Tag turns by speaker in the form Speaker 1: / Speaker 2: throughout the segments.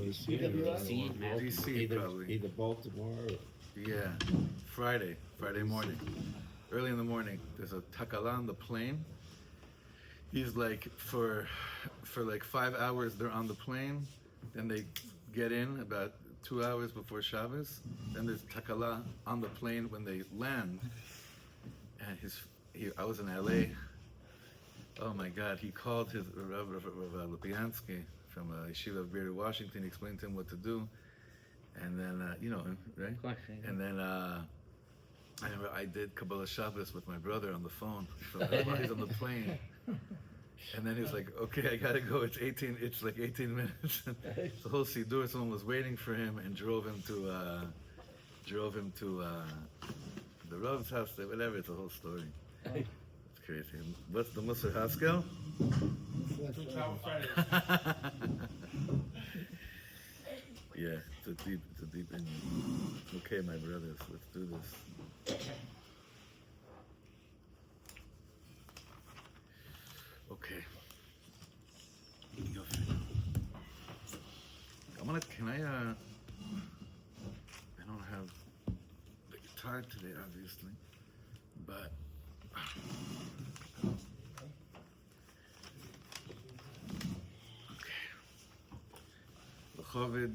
Speaker 1: DC,
Speaker 2: DC probably.
Speaker 3: Either Baltimore or...
Speaker 2: Yeah, Friday morning. Early in the morning, there's a takala on the plane. He's like, for like 5 hours they're on the plane, then they get in about 2 hours before Shabbos. Then there's takala on the plane when they land. And I was in LA. Oh my God, he called his Rav Lupiansky from Yeshiva of Greater Washington. He explained to him what to do. And then, you know him, right?
Speaker 1: Of course, yeah.
Speaker 2: And then I remember I did Kabbalah Shabbos with my brother on the phone while he's on the plane. And then he was like, okay, I gotta go. It's like 18 minutes. The whole Siddur, someone was waiting for him and drove him to the Rav's house, whatever. It's a whole story. It's crazy. What's the Musar Haskell? Yeah, it's a deep ending. Okay, my brothers, let's do this. Okay. Can I don't have the guitar today, obviously, but okay. L'chovid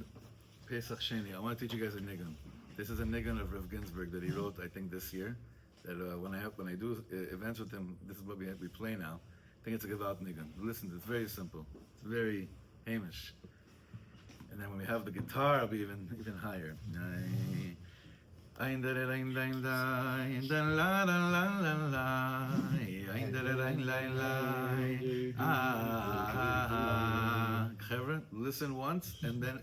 Speaker 2: Pesach Sheni. I want to teach you guys a nigun. This is a nigun of Rav Ginsburg that he wrote, I think, this year. That when I do events with him, this is what we play now. I think it's a Gevalt nigun. Listen, it's very simple. It's very Hamish. And then when we have the guitar, I'll be even higher. Listen once, and then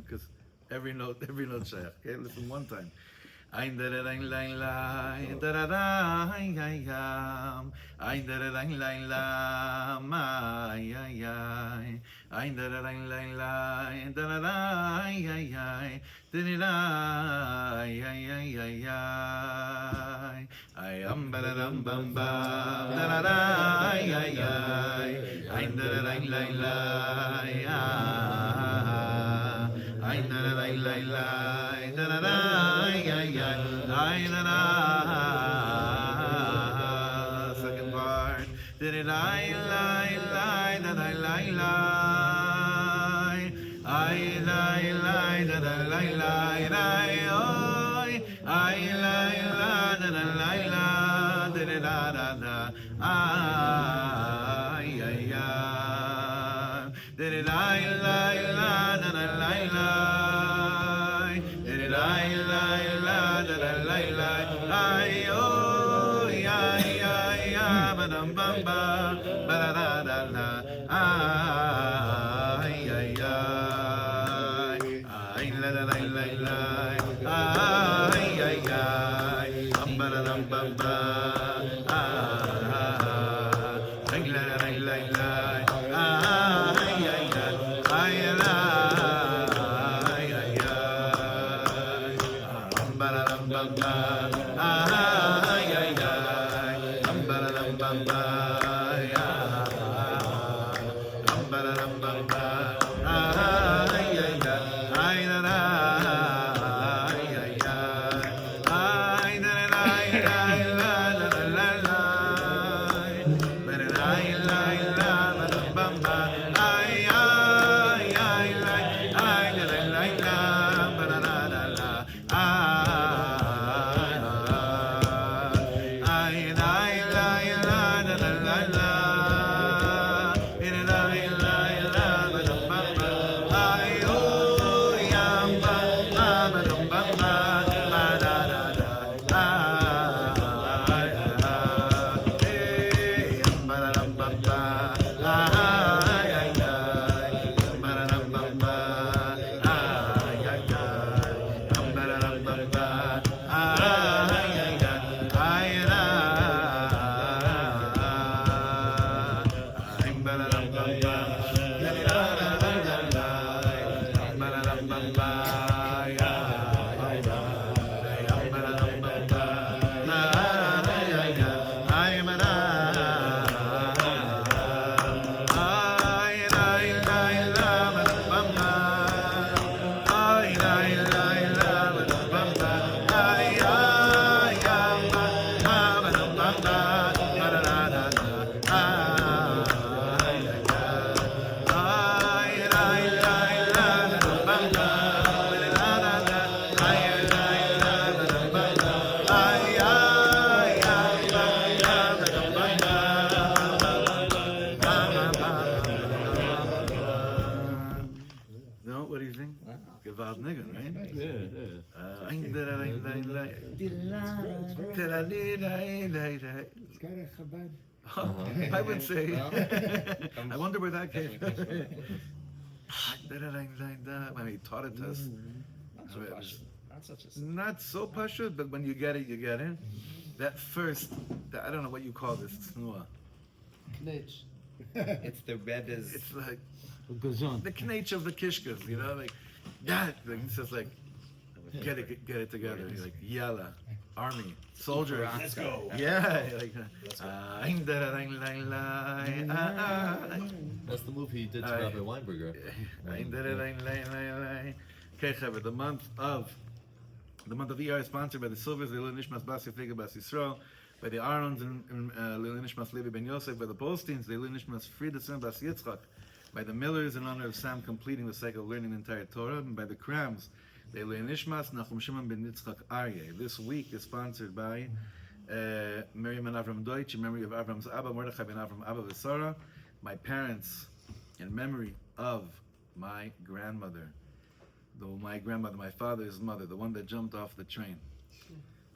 Speaker 2: because every note shaykh. Okay, listen one time. Ein der ein lein lein der ai ai am ein der ein lein lam ai ai ai ein der ein lein lein der ai ai ai der ai ai ai ai ai I am baram bam bam der ai ai ai ein der ein lein lein ein der ein lein lein der second part. Did it I lie that I lie that I lie that I lie did it da did it I that I lie did it I that I lie oh ya badam bam ba ba da da da ay la la la la ay bam ba dam bam ba ay la la la la know what do you think? Gewalt nigga, right?
Speaker 1: It's kind of Chabad.
Speaker 2: I would say. I wonder where that came from. When he taught it to us. Not so pashut, but when you get it, you get it. That first, I don't know what you call this, tznua.
Speaker 3: Knitch. It's the Rebbe's.
Speaker 2: It's like
Speaker 4: Gazon.
Speaker 2: the knetch of the kishkas, you know, like that. Like, he says, like, get it together. He's like, yalla, army, soldiers,
Speaker 3: Let's go.
Speaker 2: Yeah, like.
Speaker 5: That's the move he did to Rabbi Weinberger.
Speaker 2: Okay, Chaver, the month of Iyar is sponsored by the Silvers, the Lil Nishmas Bas Yefega Bas Yisrael, by the Aarons and Lil Nishmas Levi Ben Yosef, by the Bolsteins, the Lil Nishmas Frida Sam Bas Yitzchak, by the Millers in honor of Sam completing the cycle of learning the entire Torah, and by the Krams, the Lil Nishmas Nachum Shimon Ben Yitzchak Aryeh. This week is sponsored by Miriam and Avram Deutsch in memory of Avram's Abba, Mordechai ben Avram Abba V'Sara, my parents in memory of my grandmother. My grandmother, my father's mother, the one that jumped off the train.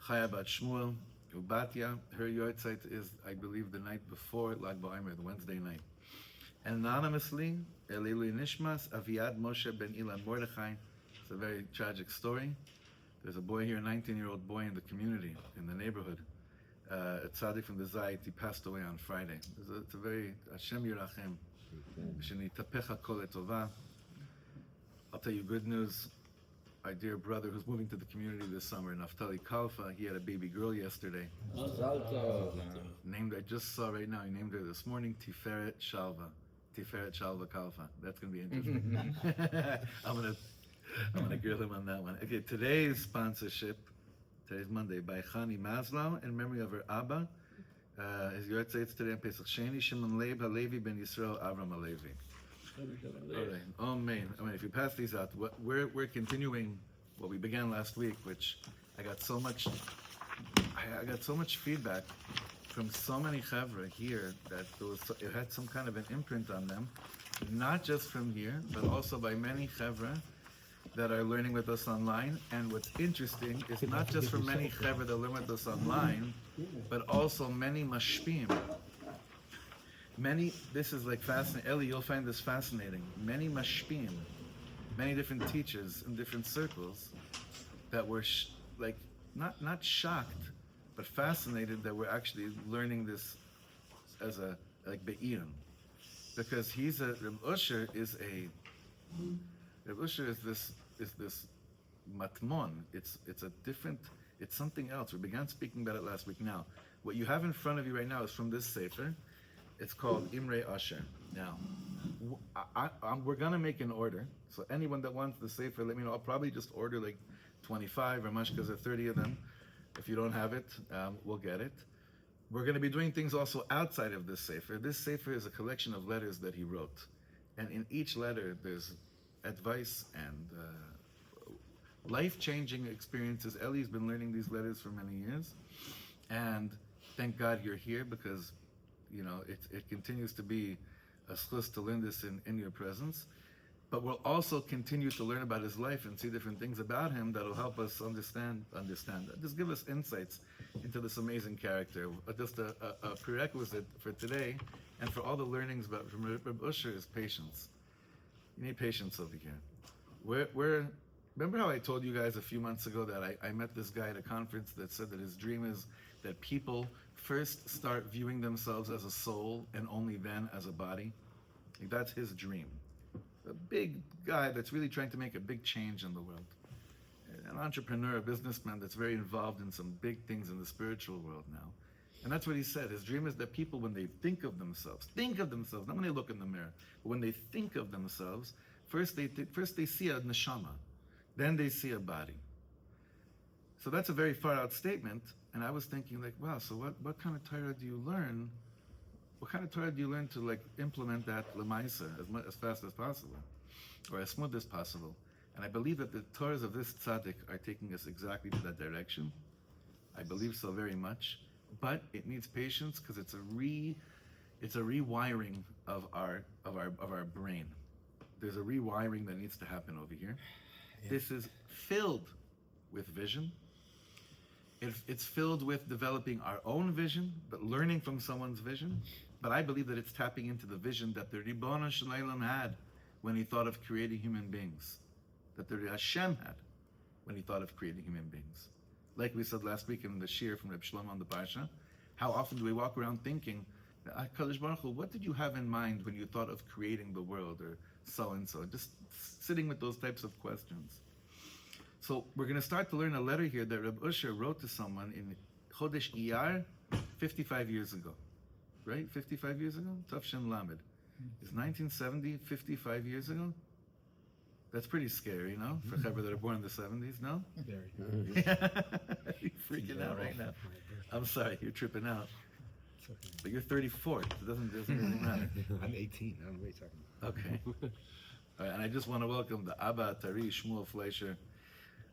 Speaker 2: Chaya Bat Shmuel, Ubatya, her yortzeit is, I believe, the night before Lag BaOmer, the Wednesday night. And anonymously, Elili Nishmas, Aviad Moshe Ben Ilan Mordechai. It's a very tragic story. There's a boy here, a 19-year-old boy in the community, in the neighborhood. A tzaddik from the Zayit, he passed away on Friday. It's a very, Hashem Yirachem. Shenitapecha kol etova. I'll tell you good news. Our dear brother who's moving to the community this summer, Naftali Kalfa, he had a baby girl yesterday. Named, I just saw right now, he named her this morning Tiferet Shalva. Tiferet Shalva Kalfa. That's going to be interesting. I'm gonna grill him on that one. Okay, today's sponsorship, today's Monday, by Chani Maslow, in memory of her Abba. His yortzeit today on Pesach Sheni, Shimon Leib Halevi Ben Yisrael Avram Halevi. All right. Oh man. I mean, if you pass these out, we're continuing what we began last week, which I got so much feedback from so many chevra here that it had some kind of an imprint on them, not just from here, but also by many chevra that are learning with us online. And what's interesting is not just from many chevra that learn with us online, but also many mashpim. This is like fascinating. Eli, you'll find this fascinating. Many mashpim, many different teachers in different circles that were not shocked, but fascinated that we're actually learning this as a be'iyun, because Reb Usher is this matmon. It's something else. We began speaking about it last week. Now, what you have in front of you right now is from this sefer. It's called Imre Usher. Now, we're gonna make an order. So anyone that wants the sefer, let me know. I'll probably just order like 25 or much, because there are 30 of them. If you don't have it, we'll get it. We're gonna be doing things also outside of this sefer. This sefer is a collection of letters that he wrote. And in each letter, there's advice and life-changing experiences. Eli's been learning these letters for many years. And thank God you're here, because it continues to be a schus to learn this in your presence. But we'll also continue to learn about his life and see different things about him that'll help us understand that. Just give us insights into this amazing character. Just a prerequisite for today and for all the learnings from Reb Usher is patience. You need patience over here. Remember how I told you guys a few months ago that I met this guy at a conference that said that his dream is that people first start viewing themselves as a soul and only then as a body? That's his dream. A big guy that's really trying to make a big change in the world. An entrepreneur, a businessman that's very involved in some big things in the spiritual world now. And that's what he said. His dream is that people, when they think of themselves, not when they look in the mirror, but when they think of themselves, first they see a neshama, then they see a body. So that's a very far out statement. And I was thinking, like, wow, so what kind of Torah do you learn? What kind of Torah do you learn to implement that lemaisa as fast as possible, or as smooth as possible? And I believe that the Torahs of this tzaddik are taking us exactly to that direction. I believe so very much, but it needs patience, because it's a rewiring of our brain. there's a rewiring that needs to happen over here. This is filled with vision. It's filled with developing our own vision, but learning from someone's vision. But I believe that it's tapping into the vision that the Ribono Shel Olam had when he thought of creating human beings, that the Hashem had when he thought of creating human beings. Like we said last week in the shir from Reb Shlomo on the Parsha, how often do we walk around thinking, Kadosh Baruch Hu, what did you have in mind when you thought of creating the world, or so and so? Just sitting with those types of questions. So we're going to start to learn a letter here that Reb Usher wrote to someone in Chodesh Iyar 55 years ago. Right? 55 years ago? Tafshin Lamed. Is 1970 55 years ago? That's pretty scary, no? For Chaver that are born in the 70s, no?
Speaker 1: Very.
Speaker 2: You're freaking out right now. I'm sorry, you're tripping out.
Speaker 1: It's okay.
Speaker 2: But you're 34. It doesn't really matter.
Speaker 1: I'm 18. I don't know what you're talking about.
Speaker 2: Okay. All right, and I just want to welcome the Abba Tari Shmuel Fleischer,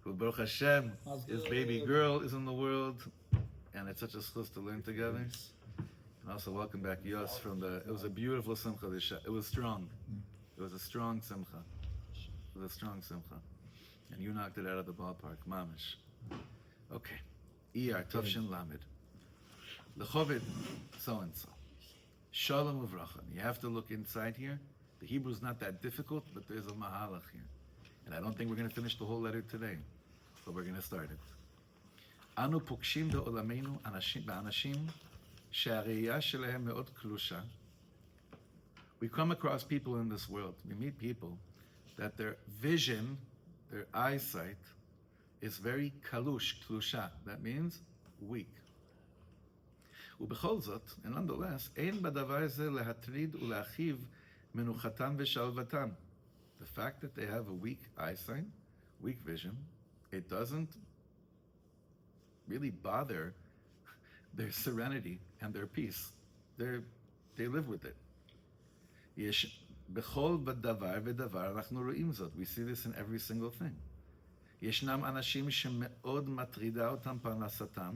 Speaker 2: who Baruch Hashem, his baby girl is in the world, and it's such a schus to learn together. And also welcome back Yos from it was a beautiful simcha. It was strong. It was a strong simcha. It was a strong simcha. And you knocked it out of the ballpark, mamish. Okay. Iyar, Tavshin Lamed. Lechovid, so-and-so. Shalom uvracha. You have to look inside here. The Hebrew's not that difficult, but there's a mahalach here. And I don't think we're going to finish the whole letter today, but we're going to start it. Anu pokshim be'olamenu ba'anashim she'ariyah shelehem me'od klusha. We come across people in this world, we meet people, that their vision, their eyesight, is very kalush, klusha. That means weak. ובכל זאת, and nonetheless, אין בדבר זה להטריד ולהכאיב מנוחתם ושלוותם. The fact that they have a weak eyesight, weak vision, it doesn't really bother their serenity and their peace. They live with it. יש בכל דבר ודבר אנחנו רואים זאת. We see this in every single thing. ישנם אנשים שמאוד מטרידה אותם פרנסתם,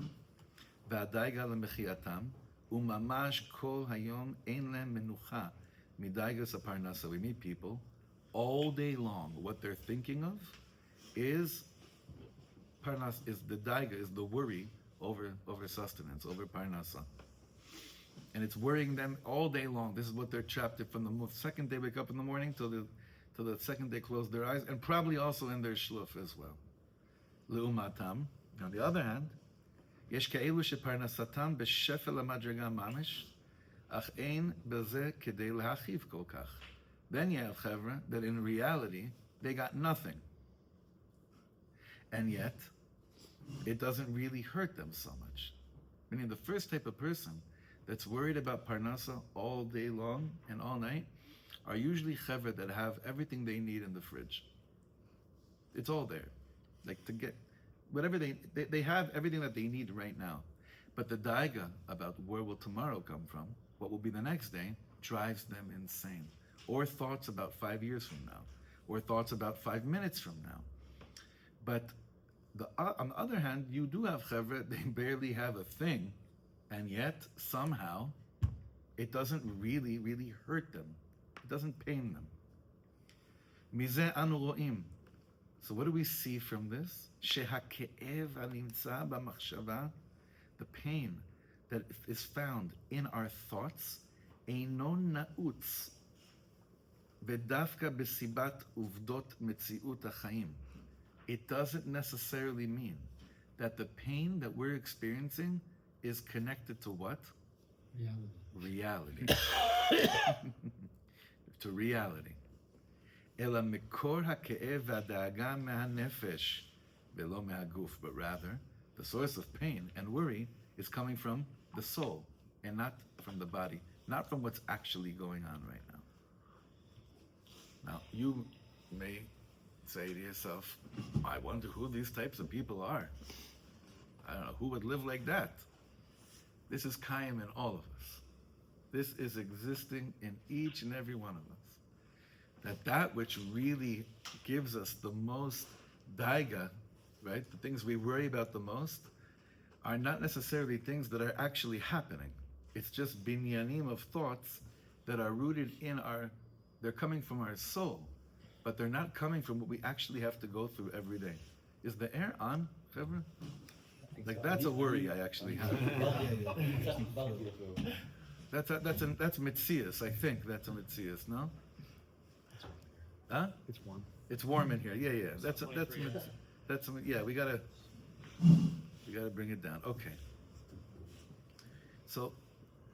Speaker 2: והדייגה למחייתם, וממש כל היום אין להם מנוחה מדייגס הפרנסה. We meet people all day long. What they're thinking of is parnas, is the daiga, is the worry over sustenance, over parnasa. And it's worrying them all day long. This is what they're trapped in from the second they wake up in the morning till the second they close their eyes, and probably also in their shluf as well. Leumatam. On the other hand, יש כאלו שפרנסתם בשפל המדרגה ממש, אך אין בזה כדי להכאיב כל כך. Then you have חבר'ה that in reality, they got nothing. And yet, it doesn't really hurt them so much. Meaning the first type of person that's worried about parnasa all day long and all night are usually חבר'ה that have everything they need in the fridge. It's all there. Like to get whatever they have everything that they need right now. But the daiga about where will tomorrow come from, what will be the next day, drives them insane. Or thoughts about 5 years from now, or thoughts about 5 minutes from now. But on the other hand, you do have chevra, they barely have a thing, and yet somehow it doesn't really, really hurt them. It doesn't pain them. Mizeh anu ro'im. So what do we see from this? Sheha'ke'ev hanimtza b'machshava, the pain that is found in our thoughts, eino na'utz v'dafka b'sibat uvdot metziut ha'chaim. It doesn't necessarily mean that the pain that we're experiencing is connected to what? Reality. To reality. אלא מקור הכאב והדאגה מהנפש ולא מהגוף, but rather the source of pain and worry is coming from the soul and not from the body, not from what's actually going on right now. Now, you may say to yourself, I wonder who these types of people are. I don't know, who would live like that? This is Kaim in all of us. This is existing in each and every one of us. That which really gives us the most daiga, right? The things we worry about the most are not necessarily things that are actually happening. It's just binyanim of thoughts that are rooted in they're coming from our soul, but they're not coming from what we actually have to go through every day. Is the air on, Chevra? Like that's a worry I actually have. That's Mitzias, I think. That's a Mitzias, no? Huh?
Speaker 1: It's one.
Speaker 2: It's warm in here. Yeah. That's yeah. We gotta bring it down. Okay. So,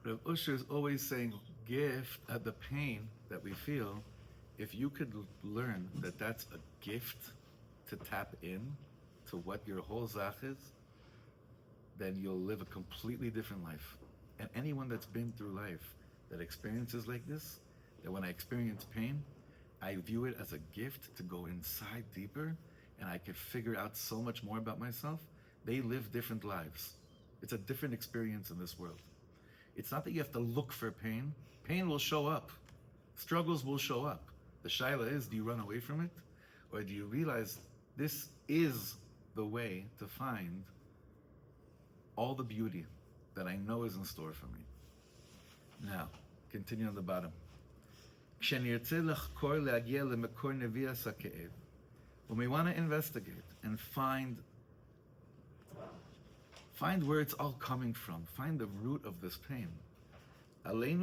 Speaker 2: Rav Usher is always saying, gift at the pain that we feel. If you could learn that that's a gift to tap in to what your whole zach is, then you'll live a completely different life. And anyone that's been through life that experiences like this, that when I experience pain, I view it as a gift to go inside deeper, and I could figure out so much more about myself. They live different lives. It's a different experience in this world. It's not that you have to look for pain. Pain will show up. Struggles will show up. The shaila is, do you run away from it? Or do you realize this is the way to find all the beauty that I know is in store for me? Now, continue on the bottom. When we want to investigate and find where it's all coming from, find the root of this pain. We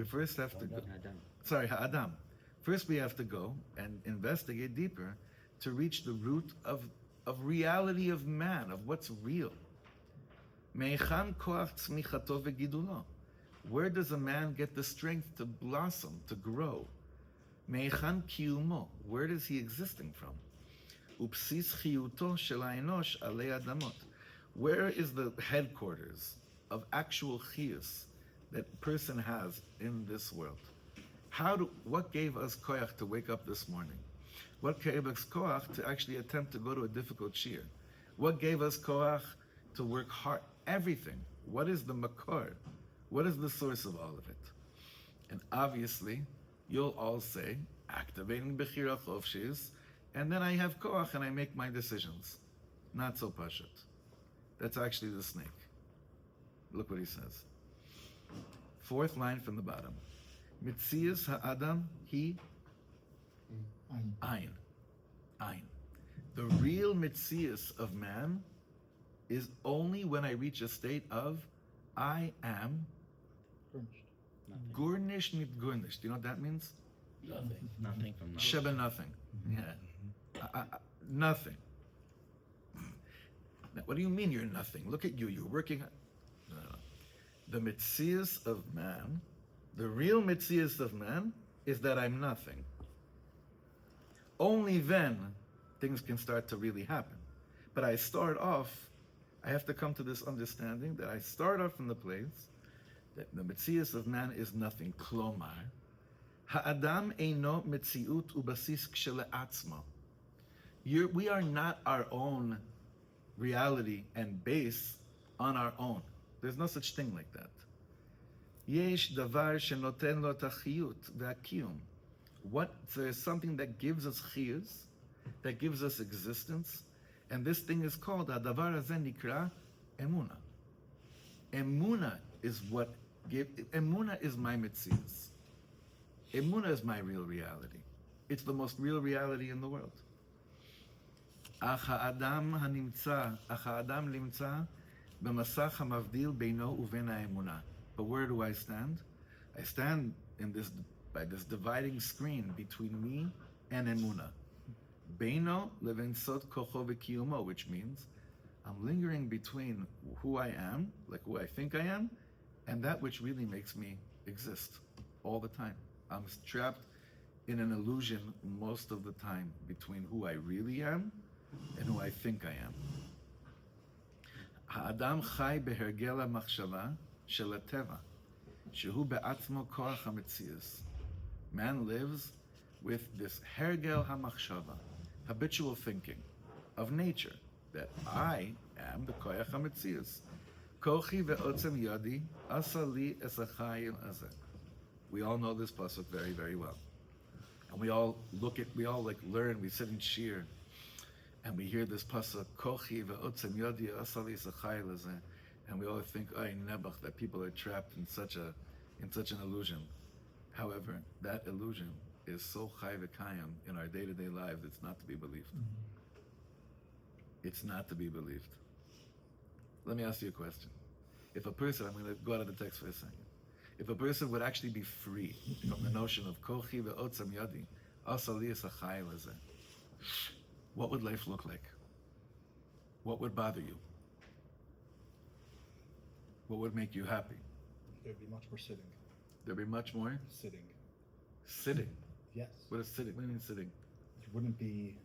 Speaker 2: first have to go. Sorry, ha'adam. First we have to go and investigate deeper to reach the root of reality of man, of what's real. Where does a man get the strength to blossom, to grow? Where is he existing from? Where is the headquarters of actual chiyus that person has in this world? What gave us koyach to wake up this morning? What gave us koach to actually attempt to go to a difficult shir? What gave us koach to work hard? Everything. What is the makor? What is the source of all of it? And obviously, you'll all say, activating bechira chofshis, and then I have koach and I make my decisions. Not so pashut. That's actually the snake. Look what he says. Fourth line from the bottom. Mitzias ha'adam he Ein. The real mitzias of man is only when I reach a state of I am gurnish nit gurnish. Do you know what that means?
Speaker 3: Nothing from nothing.
Speaker 2: Sheba nothing. Yeah. Nothing. Now, what do you mean you're nothing? Look at you. You're working. No. The mitzias of man, the real mitzias of man, is that I'm nothing. Only then things can start to really happen. But I have to come to this understanding that I start off from the place that the mitzias of man is nothing. Klomar, ha'adam eino mitziut ubasis kshele'atzmo. We are not our own reality and base on our own. There's no such thing like that. Yesh davar shenoten lo tachiyut ve'akiyum. There is something that gives us chiyus, that gives us existence, and this thing is called hadavar hazeh nikra emuna. Emuna is emuna is my mitzias. Emuna is my real reality. It's the most real reality in the world. Ach ha'adam limtza b'masach hamavdil beino uven ha'emuna. But where do I stand? I stand by this dividing screen between me and emuna. Beino leven sod kocho v'kiyumo, which means I'm lingering between who I am, like who I think I am, and that which really makes me exist all the time. I'm trapped in an illusion most of the time between who I really am and who I think I am. Ha'adam chai behergel ha'machshava shel hateva, shehu be'atzmo koach ha'metzias. Man lives with this hergel ha'machshava, habitual thinking of nature, that I am the koach ha'metzias. Kochi ve'otzem yadi asa li es ha'chayil hazeh. We all know this pasuk very, very well. And we all learn, we sit in shir, and we hear this pasuk, Kochi ve'otzem yodi asali zachayil hazeh, and we all think, ay nebach, that people are trapped in such an illusion. However, that illusion is so chai v'kayim in our day-to-day lives, it's not to be believed. It's not to be believed. Let me ask you a question. If a person, I'm going to go out of the text for a second. If a person would actually be free from the notion of kochi ve'otzam yadi, asali esachai lezeh, what would life look like? What would bother you? What would make you happy?
Speaker 1: There'd be much more sitting.
Speaker 2: There'd be much more
Speaker 1: Sitting.
Speaker 2: sitting.
Speaker 1: Yes.
Speaker 2: What is sitting? What do you mean sitting?
Speaker 1: It wouldn't be,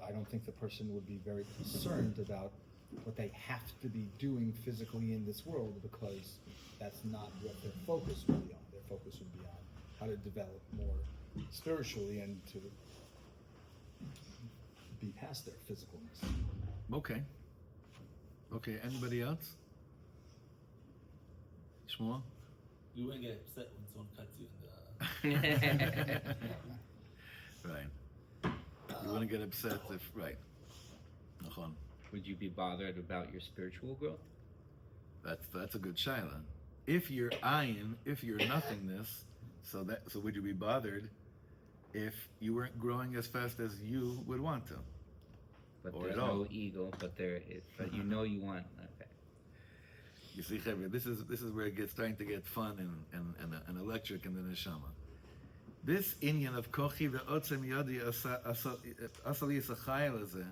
Speaker 1: I don't think the person would be very concerned about what they have to be doing physically in this world, because that's not what their focus would be on. Their focus would be on how to develop more spiritually and to be past their physicalness.
Speaker 2: Okay. Okay, anybody else? Shlomo?
Speaker 3: You wouldn't get upset when someone cuts you in the.
Speaker 2: Right. You wouldn't get upset if, right. Nachon.
Speaker 4: Would you be bothered about your spiritual growth?
Speaker 2: That's a good shaila. If you're ayin, if you're nothingness, so would you be bothered if you weren't growing as fast as you would want to?
Speaker 4: But
Speaker 2: Or
Speaker 4: there's
Speaker 2: at all.
Speaker 4: no ego, but but you know you want. Okay.
Speaker 2: You see, Chevra, this is where it gets starting to get fun and electric in the neshama. This inyan of kochi ve'otzem yadi asali yisachayel lezeh,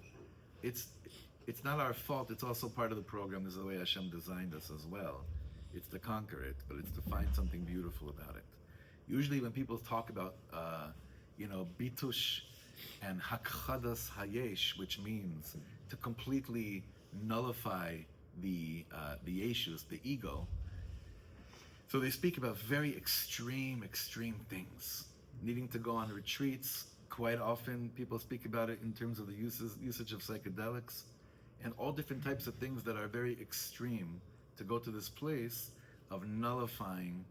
Speaker 2: it's not our fault. It's also part of the program. This is the way Hashem designed us as well. It's to conquer it, but it's to find something beautiful about it. Usually, when people talk about, bitush and hakchadas hayesh, which means to completely nullify the yeshus, the ego. So they speak about very extreme things, needing to go on retreats. Quite often, people speak about it in terms of the usage of psychedelics, and all different types of things that are very extreme to go to this place of nullifying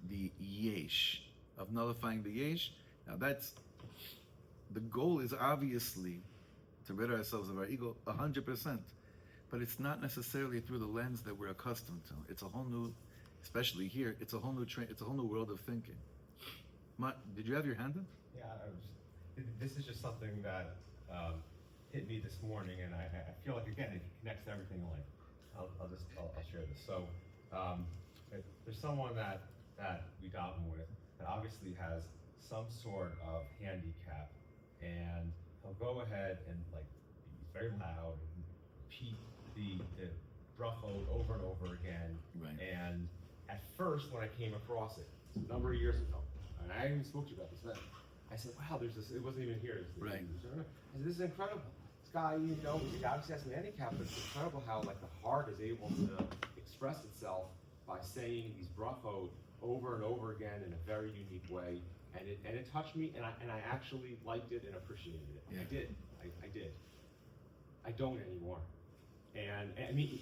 Speaker 2: the yesh, Now the goal is obviously to rid ourselves of our ego 100%, but it's not necessarily through the lens that we're accustomed to. It's a whole new, especially here, it's a whole new world of thinking. Did you have your hand up?
Speaker 6: Yeah, this is just something that hit me this morning, and I feel like, again, it connects to everything. Like, I'll share this. So, there's someone that we daven with that obviously has some sort of handicap, and he'll go ahead and like be very loud and repeat the brachot over and over again.
Speaker 2: Right.
Speaker 6: And at first, when I came across it a number of years ago, and I even spoke to you about this then, I said, wow, there's this, it wasn't even here.
Speaker 2: Right.
Speaker 6: I said, this is incredible. This guy, he obviously has some handicap, but it's incredible how like the heart is able to express itself by saying these brachot over and over again in a very unique way. And it touched me, and I actually liked it and appreciated it.
Speaker 2: Yeah.
Speaker 6: I did. I don't anymore. And I mean,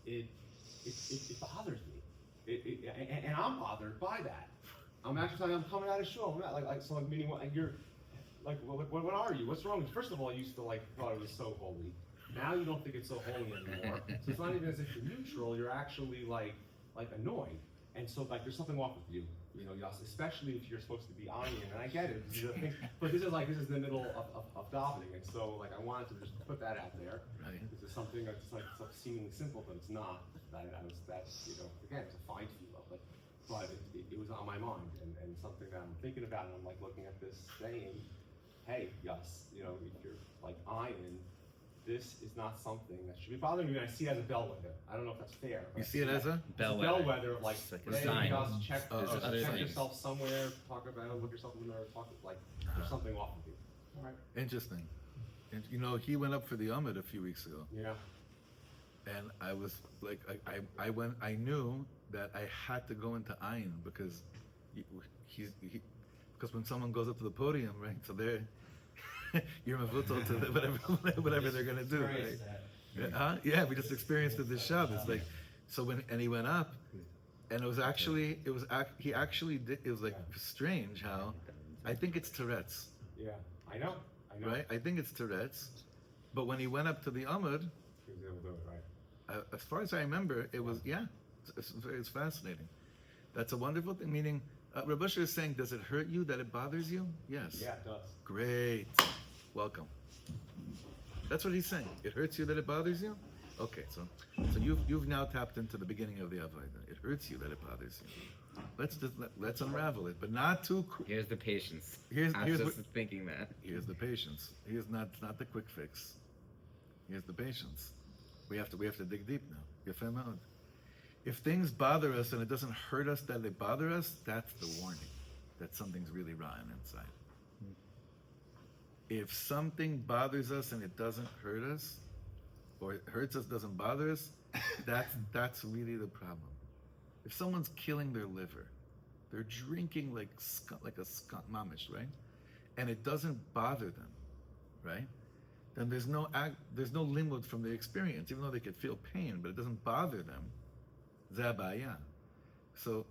Speaker 6: it bothers me. And I'm bothered by that. I'm actually I'm coming out of shul. I'm not so meaning you're like what are you? What's wrong? First of all, I used to thought it was so holy. Now you don't think it's so holy anymore. So it's not even as if you're neutral. You're actually like annoyed. And so there's something off with you, Yas, especially if you're supposed to be onion. And I get it, but this is the middle of davening, and so I wanted to just put that out there.
Speaker 2: Right.
Speaker 6: This is something that's seemingly simple, but it's not. Again, it's a fine feel, but it was on my mind, and something that I'm thinking about, and I'm looking at this saying, hey, Yas, if you're iron, this is not something that should be bothering me. And I see it as a bellwether. I don't know if that's fair.
Speaker 2: You see it as a
Speaker 4: Bellwether.
Speaker 6: Of
Speaker 4: It's like a
Speaker 6: hey,
Speaker 4: sign.
Speaker 6: Yas, check
Speaker 4: other things.
Speaker 6: yourself somewhere, look yourself in the mirror, there's something off with you. All right.
Speaker 2: Interesting. And he went up for the Amid a few weeks ago.
Speaker 6: Yeah.
Speaker 2: And I was like, I knew that I had to go into ayin because because when someone goes up to the podium, right? So you're mavutal to whatever they're gonna do, right? Yeah, we just experienced it this Shabbos. So when he went up, and he actually did. It was strange how, I think it's Tourette's.
Speaker 6: Yeah, I know.
Speaker 2: Right? I think it's Tourette's. But when he went up to the Amud,
Speaker 6: He was able to do it, right?
Speaker 2: as far as I remember, it was, it's fascinating. That's a wonderful thing, meaning Rabbi Usher is saying, does it hurt you that it bothers you? Yes.
Speaker 6: Yeah, it does.
Speaker 2: Great. Welcome. That's what he's saying. It hurts you that it bothers you? Okay, so you've now tapped into the beginning of the Avodah. It hurts you that it bothers you. Let's unravel it, but not too.
Speaker 4: Here's the patience.
Speaker 2: Here's
Speaker 4: just thinking that.
Speaker 2: Here's the patience. Here's not the quick fix. Here's the patience. We have to dig deep now. Yefeh ma'od. If things bother us and it doesn't hurt us that they bother us, that's the warning that something's really rotten inside. If something bothers us and it doesn't hurt us, or it hurts us, doesn't bother us, that's really the problem. If someone's killing their liver, they're drinking like a skunk mamish, right? And it doesn't bother them, right? Then there's no limud from the experience, even though they could feel pain, but it doesn't bother them. Zabaya. So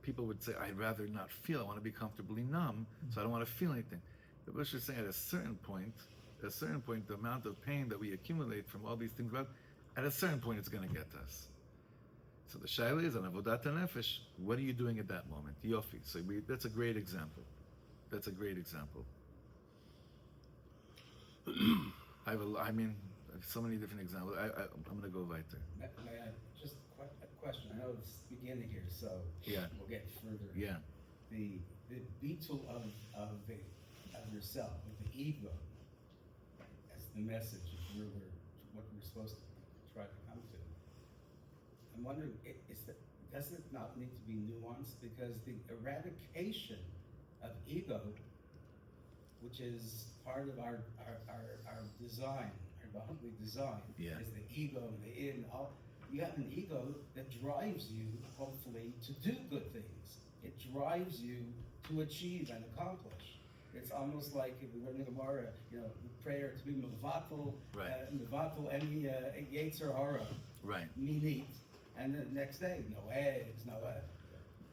Speaker 2: people would say, I'd rather not feel. I want to be comfortably numb, so I don't want to feel anything. The Bush is saying at a certain point, the amount of pain that we accumulate from all these things, at a certain point, it's going to get us. So the shaila is on avodat hanefesh. What are you doing at that moment? Yofi. So that's a great example. That's a great example. I have so many different examples. I'm going to go weiter.
Speaker 7: May I just a question? I know it's beginning here, so
Speaker 2: Yeah.
Speaker 7: we'll get further.
Speaker 2: Yeah.
Speaker 7: The beetle of yourself, of the ego, as the message of what we're supposed to try to come to. I'm wondering, does it not need to be nuanced? Because the eradication of ego, which is part of our design, our bodily design,
Speaker 2: Yeah.
Speaker 7: is the ego and the in. You have an ego that drives you, hopefully, to do good things. It drives you to achieve and accomplish. It's almost like if we were in the Gemara, prayer to be mevatel,
Speaker 2: Right.
Speaker 7: mevatel any yetzer hara,
Speaker 2: Right.
Speaker 7: minit, and the next day, no eggs, no.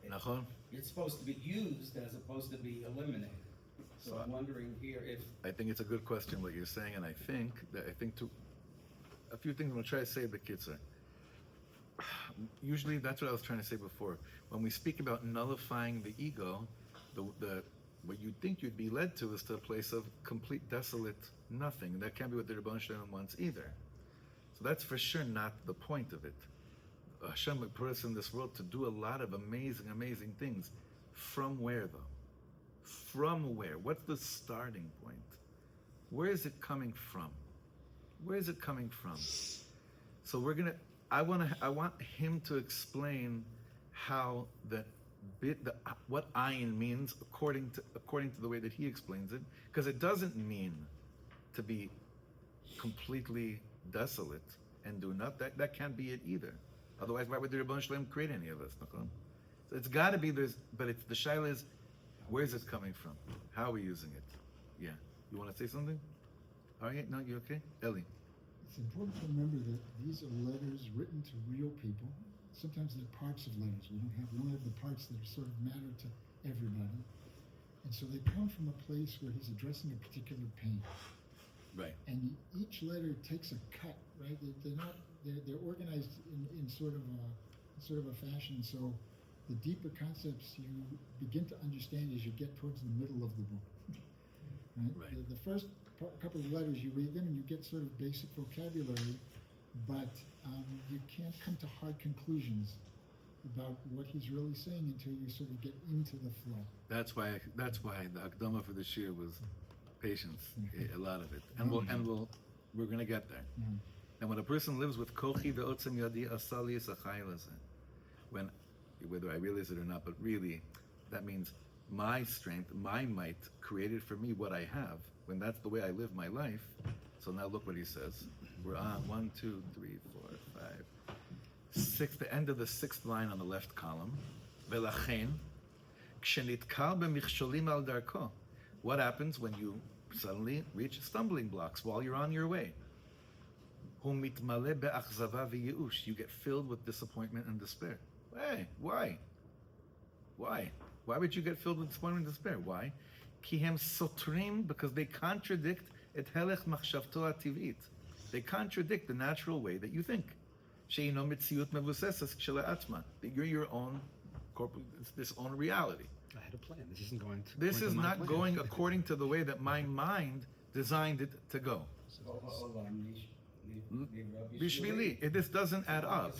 Speaker 2: Nachon?
Speaker 7: It's supposed to be used as opposed to be eliminated. So I'm wondering here if
Speaker 2: I think it's a good question what you're saying, and I think a few things I'm going to try to say the kids are. Usually, that's what I was trying to say before. When we speak about nullifying the ego, what you'd think you'd be led to is to a place of complete desolate nothing. That can't be what the Rebbeinu Shalom wants either. So that's for sure not the point of it. Hashem would put us in this world to do a lot of amazing, amazing things. From where, though? From where? What's the starting point? Where is it coming from? Where is it coming from? So I want him to explain how what ayin means according to the way that he explains it, because it doesn't mean to be completely desolate and do nothing. That can't be it either. Otherwise, why would the Rebbeinu Shalom create any of us? So it's got to be the shaila is, where's it coming from? How are we using it? Yeah. You want to say something? All right. No, you okay? Ellie.
Speaker 8: It's important to remember that these are letters written to real people. Sometimes they're parts of letters. We only have the parts that sort of matter to everybody. And so they come from a place where he's addressing a particular pain.
Speaker 2: Right.
Speaker 8: And each letter takes a cut, right? They're organized in sort of a fashion. So the deeper concepts you begin to understand as you get towards the middle of the book. Right?
Speaker 2: Right.
Speaker 8: The first couple of letters, you read them and you get sort of basic vocabulary, but you can't come to hard conclusions about what he's really saying until you sort of get into the flow.
Speaker 2: That's why the Hakdama for this year was patience, a lot of it, and we're gonna get there.
Speaker 8: Mm-hmm.
Speaker 2: And when a person lives with kochi ve'otzem yadi asali esachayil, when whether I realize it or not, but really, that means my strength, my might created for me what I have. When that's the way I live my life. So now look what he says. We're on 1, 2, 3, 4, 5, 6. The end of the 6th line on the left column. Velachen, kshenitcal b'michsholim al darko. What happens when you suddenly reach stumbling blocks while you're on your way? Hu mitmale be'achzava v'yeush. You get filled with disappointment and despair. Hey, why? Why? Why would you get filled with disappointment and despair? Why? Ki hem sotrim, because they contradict et helech machshavto ativit. They contradict the natural way that you think. Sheino mitziut mevusesas k'shela'atzma. That you're your own it's this own reality.
Speaker 9: I had a plan. This isn't going to.
Speaker 2: This is
Speaker 9: to my
Speaker 2: not
Speaker 9: plan.
Speaker 2: going according to the way that my mind designed it to go.
Speaker 7: Hold on,
Speaker 2: Bishvili, this doesn't add up.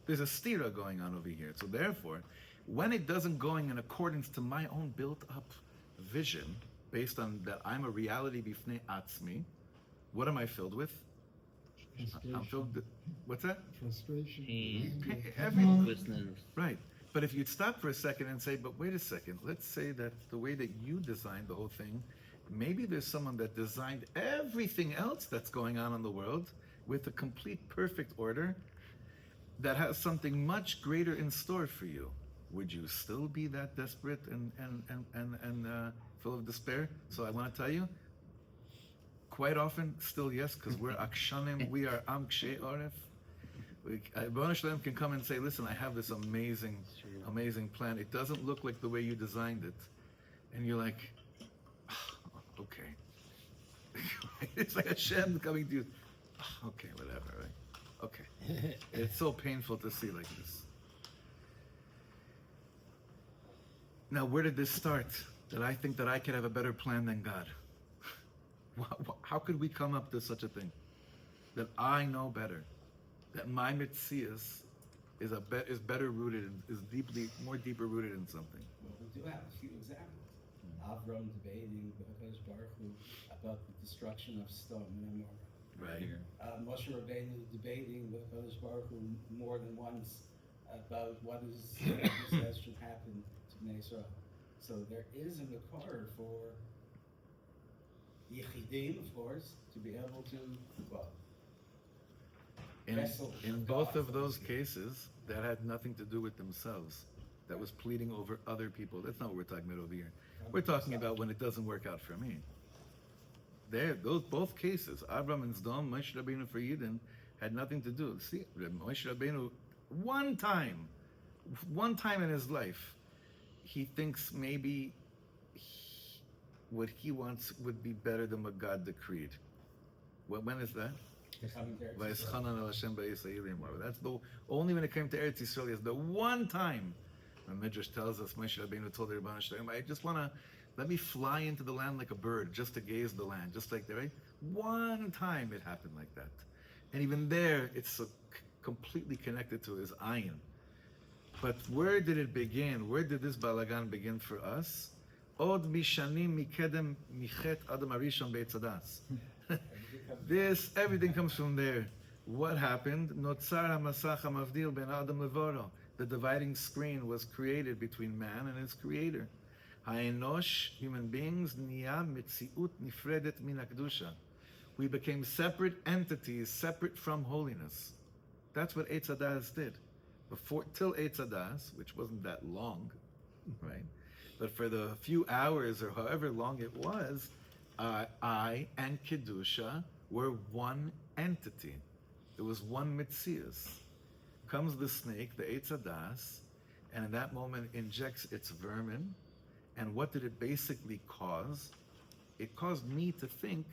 Speaker 2: There's a stira going on over here. So therefore, when it doesn't going in accordance to my own built-up vision, based on that I'm a reality bifnei atzmi, what am I filled with? I'm filled with, what's that?
Speaker 8: Frustration.
Speaker 2: Everything. Right. But if you'd stop for a second and say, but wait a second, let's say that the way that you designed the whole thing, maybe there's someone that designed everything else that's going on in the world with a complete perfect order that has something much greater in store for you. Would you still be that desperate and full of despair? So I want to tell you, quite often, still yes, because we're akshanim, we are am kshe oref. Rebbeinu Shalom can come and say, listen, I have this amazing plan. It doesn't look like the way you designed it. And you're like, oh, okay. It's like Hashem coming to you, oh, okay, whatever, right? Okay. It's so painful to see like this. Now, where did this start? That I think that I could have a better plan than God. How could we come up to such a thing? That I know better. That my mitzias is better rooted, is more deeper rooted in something.
Speaker 7: Well, we do have a few examples. Avram debating with HaKadosh Baruch Hu about the destruction of Sodom and Gomorrah.
Speaker 2: Right.
Speaker 7: Moshe Rabbeinu debating with HaKadosh Baruch Hu more than once about what is he says should happen to Bnei Israel. So there is a makar for Yechidim, of course, to be able to, well,
Speaker 2: in both of those cases, that had nothing to do with themselves. That was pleading over other people. That's not what we're talking about over here. We're talking about when it doesn't work out for me. Both cases, Abraham and Sdom, Moshe Rabbeinu for Yidden, had nothing to do. See, Moshe Rabbeinu, one time in his life, he thinks maybe what he wants would be better than what God decreed. When is that? That's the only when it came to Eretz Yisrael. Is the one time when Midrash tells us Moshe Rabbeinu told the Rebbeinu Shalom, I just want to let me fly into the land like a bird, just to gaze the land, just like that. Right? One time it happened like that, and even there, it's completely connected to his ayin. But where did it begin? Where did this balagan begin for us? Od mishanim mikedem michet adam arishon beitzadas. This, everything comes from there. What happened? Notzar hamasach hamavdil ben adam levoro. The dividing screen was created between man and his creator. Ha'enosh, human beings, niya mitziut nifredet min hakdusha. We became separate entities, separate from holiness. That's what Eitz Hadas did. Till Eitz Hadas, which wasn't that long, right? But for the few hours or however long it was, I and Kedusha were one entity. There was one Mitzias. Comes the snake, the Eitz Hadas, and in that moment injects its vermin. And what did it basically cause? It caused me to think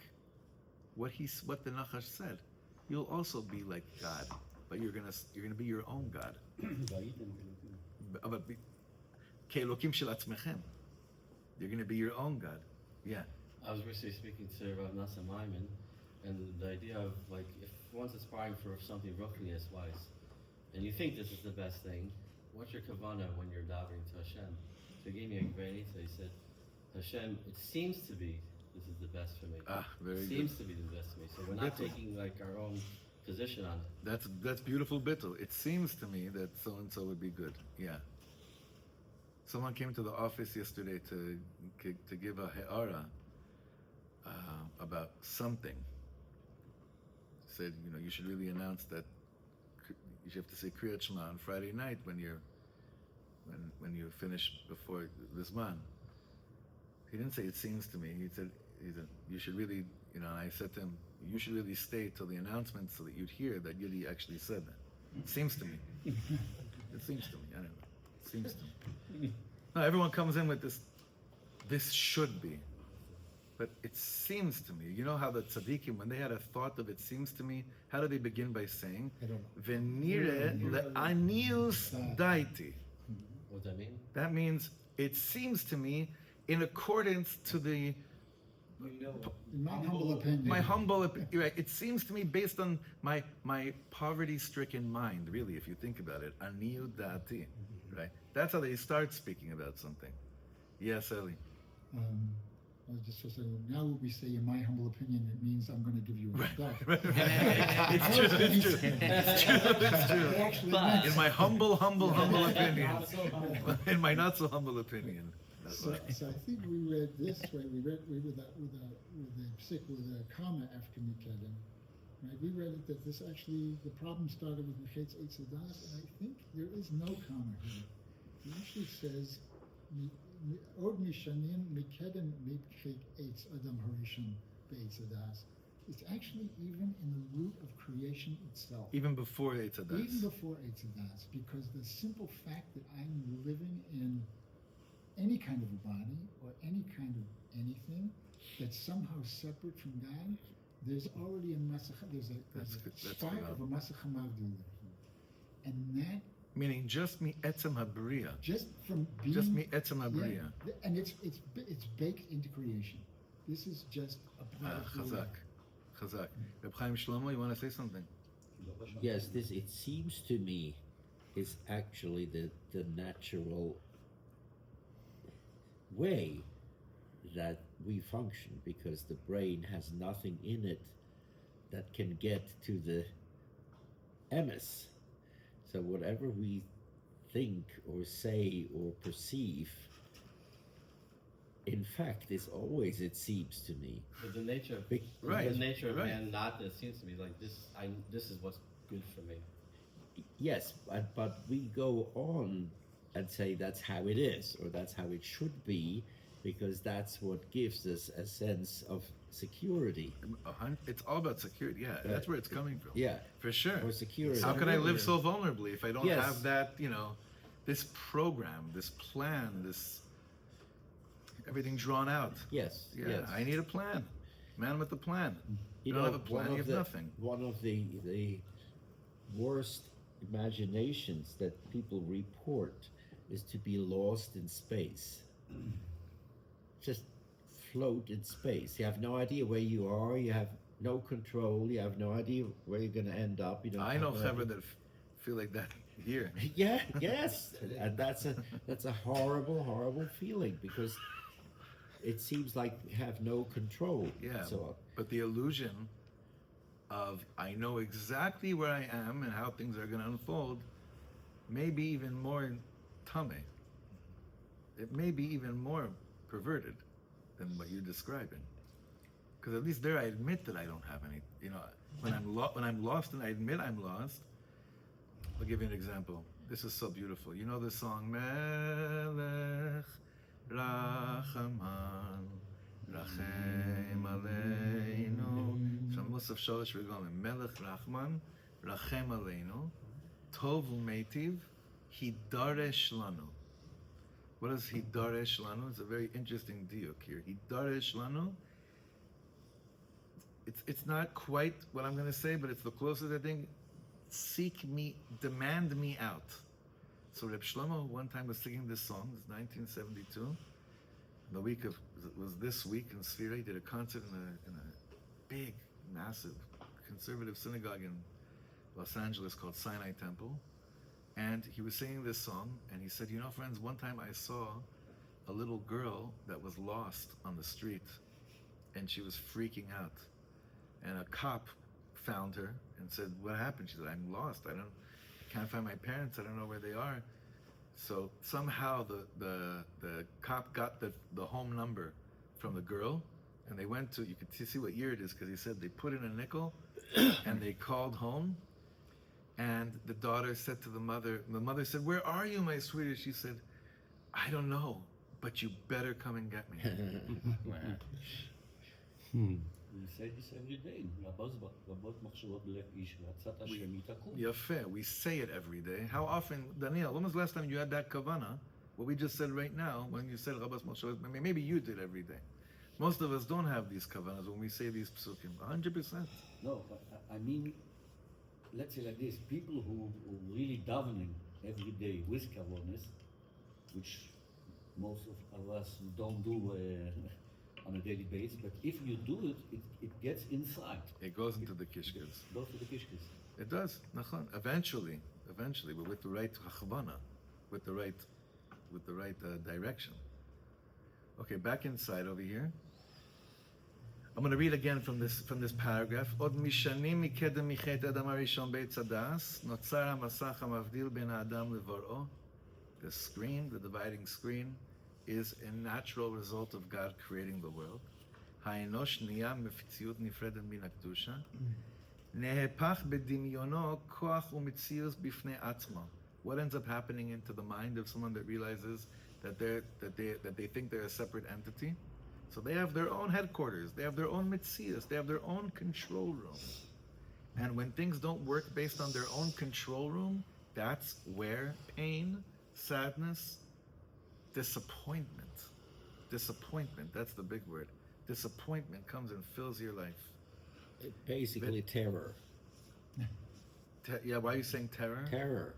Speaker 2: what the Nachash said. You'll also be like God, but you're gonna be your own God. Ke'elokim shel atzmechem. You're gonna be your own God. Yeah.
Speaker 3: I was recently speaking to Rav Nassim Lyman, and the idea of like if one's aspiring for something ruchnius wise, and you think this is the best thing, what's your kavanah when you're davening to Hashem? So he gave me a great answer. He said, Hashem, it seems to be this is the best for me.
Speaker 2: Very good.
Speaker 3: It seems to be the best for me. So we're not taking like our own position on it.
Speaker 2: That's beautiful bittul. It seems to me that so and so would be good. Yeah. Someone came to the office yesterday to give a he'ara about something. Said, you should really announce that you have to say Kriyat Shema on Friday night when you finish before this man. He didn't say it seems to me. He said you should really, and I said to him, you should really stay till the announcement so that you'd hear that Yudi actually said that. It seems to me. It seems to me. I don't know. It seems to me. No, everyone comes in with this should be. But it seems to me, you know how the tzaddikim, when they had a thought of it seems to me, how do they begin by saying, Venire le'anius daiti.
Speaker 3: What does that mean?
Speaker 2: That means it seems to me in accordance to the
Speaker 8: In my humble opinion.
Speaker 2: my right, it seems to me based on my poverty-stricken mind, really, if you think about it, aniyu dati, right? That's how they start speaking about something. Yes, Eli.
Speaker 8: I was just saying, now when we say in my humble opinion, it means I'm going to give you a stuff.
Speaker 2: It's true. It's true.
Speaker 8: It actually
Speaker 3: But-
Speaker 8: means-
Speaker 2: In my humble opinion. In my not so humble opinion. That's
Speaker 8: So,
Speaker 2: what-
Speaker 8: so I think we read this way. We read with a comma after Mikedim, right? We read it that this actually the problem started with Mechetz Eitz Hadas, and I think there is no comma here. It actually says Od Mishanim Mikedim Mechet Eitz Adam Harishon Be'etz Hadas. It's actually even in the root of creation itself.
Speaker 2: Even before Eitz Hadas.
Speaker 8: Even before Eitz Hadas, because the simple fact that I'm living in any kind of a body or any kind of anything that's somehow separate from God, there's already a masach, there's
Speaker 2: That's
Speaker 8: a
Speaker 2: good, that's
Speaker 8: spark
Speaker 2: good.
Speaker 8: of a masach hamavdul. And that,
Speaker 2: Meaning just mi etzem habriya.
Speaker 8: just from being...
Speaker 2: Just mi etzem habriya.
Speaker 8: and it's baked into creation. This is just a part of the
Speaker 2: Chazak. Chazak. Reb Chaim Shlomo, you want to say something?
Speaker 10: Yes, this, it seems to me, is actually the natural way that we function, because the brain has nothing in it that can get to the emes. So whatever we think or say or perceive, in fact, is always, it seems to me.
Speaker 3: But the nature of
Speaker 10: Big-
Speaker 2: Right,
Speaker 3: the nature of
Speaker 2: right.
Speaker 3: man, not it seems to me like this. This is what's good for me.
Speaker 10: Yes, but we go on and say that's how it is, or that's how it should be, because that's what gives us a sense of security.
Speaker 2: It's all about security. Yeah, that's where it's coming from.
Speaker 10: Yeah,
Speaker 2: For sure.
Speaker 10: or security.
Speaker 2: How can I live so vulnerably if I don't
Speaker 10: Yes.
Speaker 2: have that, this program, this plan, this everything drawn out?
Speaker 10: Yes,
Speaker 2: Yeah,
Speaker 10: yes.
Speaker 2: I need a plan. Man with a plan. You don't have a plan, you have nothing.
Speaker 10: One of the worst imaginations that people report is to be lost in space. Just float in space. You have no idea where you are. You have no control. You have no idea where you're going to end up. You don't
Speaker 2: I
Speaker 10: have
Speaker 2: know
Speaker 10: no
Speaker 2: Chevra
Speaker 10: idea.
Speaker 2: that feel like that here.
Speaker 10: Yeah, yes, and that's a horrible feeling, because it seems like you have no control.
Speaker 2: Yeah,
Speaker 10: So
Speaker 2: but the illusion of I know exactly where I am and how things are going to unfold may be even more tame. It may be even more perverted than what you're describing. Because at least there I admit that I don't have any. When I'm lost and I admit I'm lost. I'll give you an example. This is so beautiful. You know the song Melech Rachaman Rachem Aleinu. From Musaf Sholosh Regomim. Melech Rachman Rachem Aleinu Tov Umeitiv Hidaresh Lanu. What is Hidaresh Lanu? It's a very interesting diuk here. Hidaresh Lanu. It's not quite what I'm going to say, but it's the closest I think. Seek me, demand me out. So Reb Shlomo one time was singing this song. It's 1972. The week of it was this week in Sfira. He did a concert in a big, massive, conservative synagogue in Los Angeles called Sinai Temple. And he was singing this song, and he said, friends, one time I saw a little girl that was lost on the street, and she was freaking out. And a cop found her and said, what happened? She said, I'm lost. I can't find my parents. I don't know where they are. So somehow the cop got the home number from the girl, and they went to, you could see what year it is, because he said they put in a nickel, and they called home. And the daughter said to the mother said, where are you, my sweetie? She said, I don't know, but you better come and get me.
Speaker 11: We say this every day. רבות מחשבות בלב איש, ועצת השם היא תקום.
Speaker 2: Yafeh, we say it every day. How often, Daniel, when was the last time you had that kavana, what we just said right now, when you said Rabbas Moshe, maybe you did every day. Most of us don't have these kavanas when we say these psukim. 100%.
Speaker 11: No, but I mean, let's say like this, people who really davening every day with kavonis, which most of us don't do on a daily basis. But if you do it gets inside.
Speaker 2: It goes into the kishkes.
Speaker 11: Goes to the kishkes.
Speaker 2: It does. Nachon. Eventually, but with the right hachvana, with the right direction. Okay, back inside over here. I'm going to read again from this paragraph. Od mishanim mikedem michet adam harishon beit zadas notzar hamasach hamavdil ben adam levor'o. The screen, the dividing screen, is a natural result of God creating the world. Ha'enosh niya mefitziut nifredet min hakdusha. Nehepach bedimyono koach umitzius bifnei atzmo. What ends up happening into the mind of someone that realizes that they think they're a separate entity? So they have their own headquarters, they have their own mitzias, they have their own control room. And when things don't work based on their own control room, that's where pain, sadness, disappointment, that's the big word. Disappointment comes and fills your life.
Speaker 10: Basically, terror.
Speaker 2: Yeah, why are you saying terror?
Speaker 10: Terror.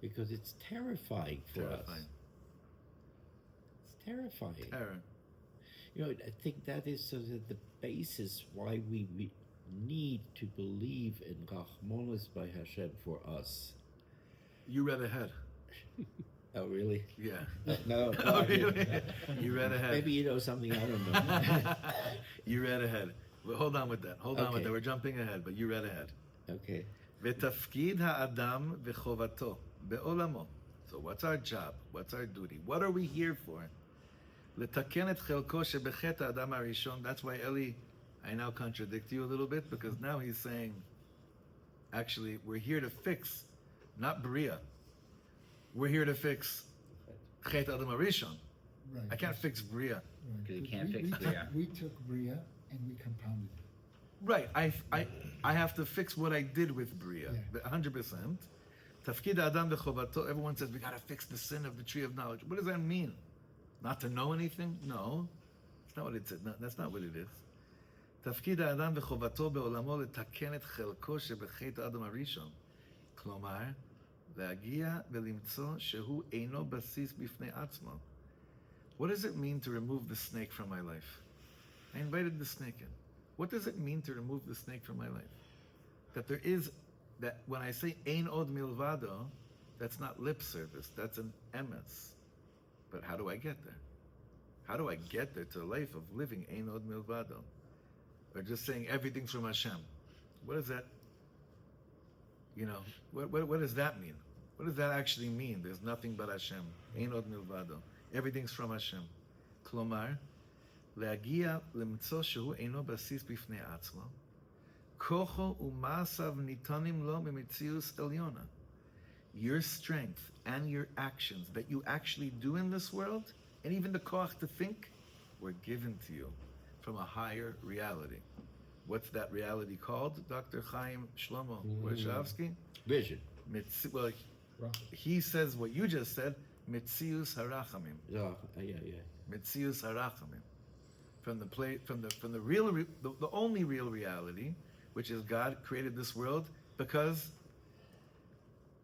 Speaker 10: Because it's terrifying for us. It's terrifying.
Speaker 2: Terror.
Speaker 10: You know, I think that is sort of the basis why we need to believe in Rachmanos by Hashem for us.
Speaker 2: You read ahead.
Speaker 10: Oh, really?
Speaker 2: Yeah.
Speaker 10: No.
Speaker 2: Oh, really? You read ahead.
Speaker 10: Maybe you know something I don't know.
Speaker 2: You read ahead. Well, hold on with that.
Speaker 10: Okay.
Speaker 2: We're jumping ahead, but you read ahead.
Speaker 10: Okay.
Speaker 2: ותפקיד האדם וחובתו בעולמו. So what's our job? What's our duty? What are we here for? לתקן את חלקו שבחטא האדם הראשון. That's why, Eli, I now contradict you a little bit, because now he's saying, actually, we're here to fix, not Bria. We're here to fix Chet Adam Harishon.
Speaker 8: Right.
Speaker 2: I can't fix Bria.
Speaker 8: Right.
Speaker 4: Because you can't fix
Speaker 8: we
Speaker 4: Bria.
Speaker 8: We took Bria and we compounded it.
Speaker 2: Right, I have to fix what I did with Bria,
Speaker 8: Yeah.
Speaker 2: 100%. Tafkid Adam v'chovato, everyone says we gotta fix the sin of the tree of knowledge. What does that mean? Not to know anything? No. That's not what it said. No, that's not what it is. תפקיד האדם וחובתו בעולמו לתקן את חלקו שבחטא האדם הראשון. כלומר, להגיע ולמצוא שהוא אינו בסיס בפני עצמו. What does it mean to remove the snake from my life? I invited the snake in. What does it mean to remove the snake from my life? That when I say ein od milvado, that's not lip service, that's an emes. But how do I get there? How do I get there to a life of living ein od milvado? Or just saying everything's from Hashem? What is that? What does that mean? What does that actually mean? There's nothing but Hashem. Ein od milvado. Everything's from Hashem. Klomar, להגיע למצוא שהוא אינו בסיס בפני עצמו, כוחו ומעשיו ניתנים לו ממציאות עליונה. Your strength and your actions that you actually do in this world, and even the koach to think, were given to you from a higher reality. What's that reality called, Dr. Chaim Shlomo Warshawski?
Speaker 10: Vision.
Speaker 2: Well, he says what you just said, Mitzius harachamim.
Speaker 10: Yeah.
Speaker 2: Mitzius harachamim. From the real, the only real reality, which is God created this world because.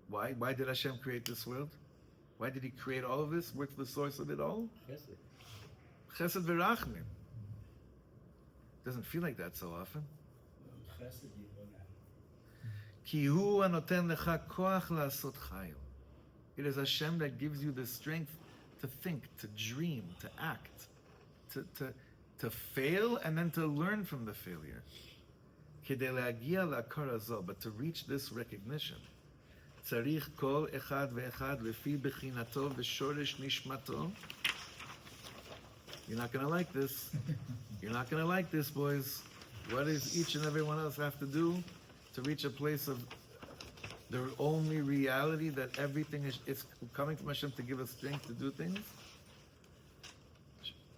Speaker 2: Why did Hashem create this world? Why did He create all of this? What's the source of it all? Chesed v'rachmim. Doesn't feel like that so often. Ki hu hanoten lecha koach la'asot chayil. It is Hashem that gives you the strength to think, to dream, to act, to fail and then to learn from the failure. Kedei le'agia la'akar hazo, but to reach this recognition, tzarich kol echad ve'echad lefi bechinato v'shoresh nishmato. You're not going to like this. You're not going to like this, boys. What does each and every one of us have to do to reach a place of the only reality that everything is coming from Hashem to give us strength to do things?